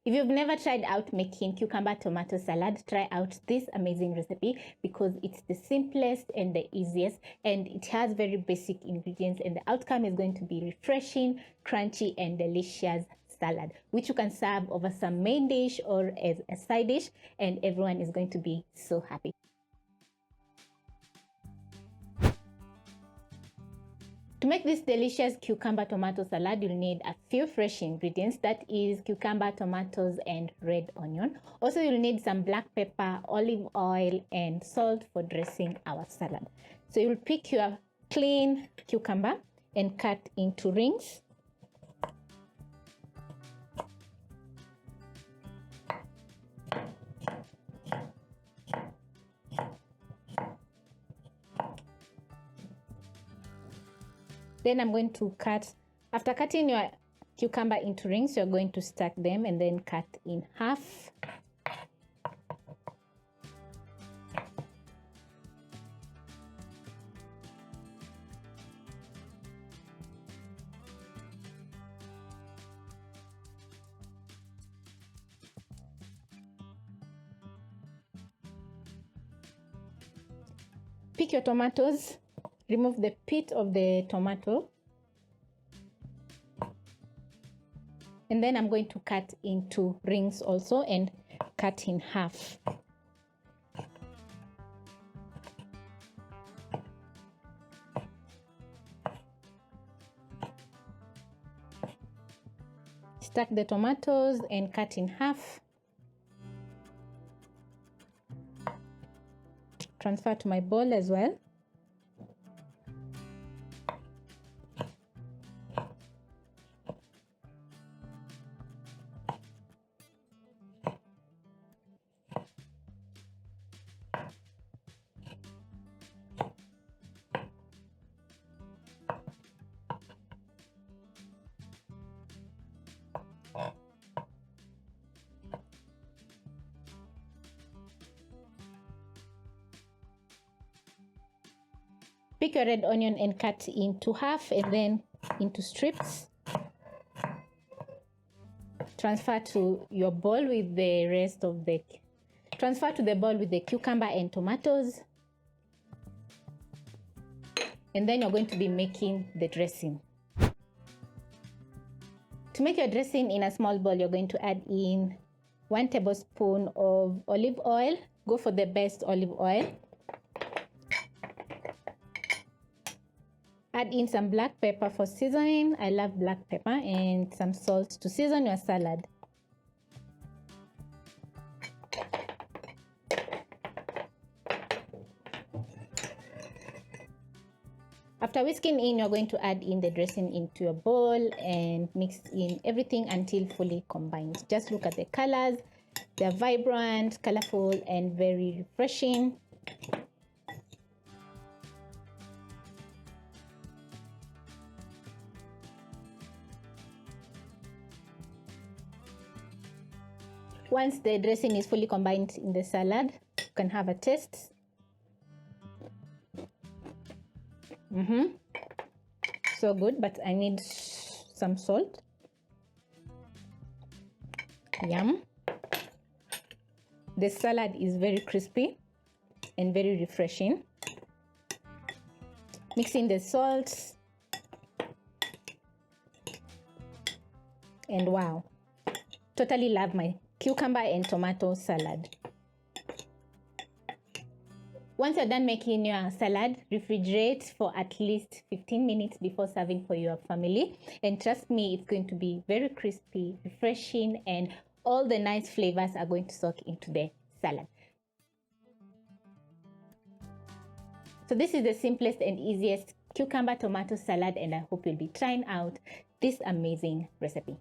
If you've never tried out making cucumber tomato salad, try out this amazing recipe because it's the simplest and the easiest, and it has very basic ingredients, and the outcome is going to be refreshing, crunchy, and delicious salad, which you can serve over some main dish or as a side dish, and everyone is going to be so happy. To make this delicious cucumber tomato salad, you'll need a few fresh ingredients, that is cucumber, tomatoes, and red onion. Also, you'll need some black pepper, olive oil, and salt for dressing our salad. So you'll pick your clean cucumber and cut into rings. Then I'm going to cut, after cutting your cucumber into rings, you're going to stack them and then cut in half. Pick your tomatoes. Remove the pit of the tomato, and then I'm going to cut into rings also and cut in half. Stack the tomatoes and cut in half. Transfer to my bowl as well. Pick your red onion and cut into half and then into strips. Transfer to your bowl with the rest of the, transfer to the bowl with the cucumber and tomatoes. And then you're going to be making the dressing. To make your dressing in a small bowl, you're going to add in 1 tablespoon of olive oil. Go for the best olive oil. Add in some black pepper for seasoning. I love black pepper, and some salt to season your salad. After whisking in, you're going to add in the dressing into your bowl and mix in everything until fully combined. Just look at the colors. They're vibrant, colorful, and very refreshing. Once the dressing is fully combined in the salad, you can have a taste. So good, but I need some salt. Yum. The salad is very crispy and very refreshing. Mix in the salt. And wow, totally love my cucumber and tomato salad. Once you're done making your salad, refrigerate for at least 15 minutes before serving for your family. And trust me, it's going to be very crispy, refreshing, and all the nice flavors are going to soak into the salad. So this is the simplest and easiest cucumber tomato salad, and I hope you'll be trying out this amazing recipe.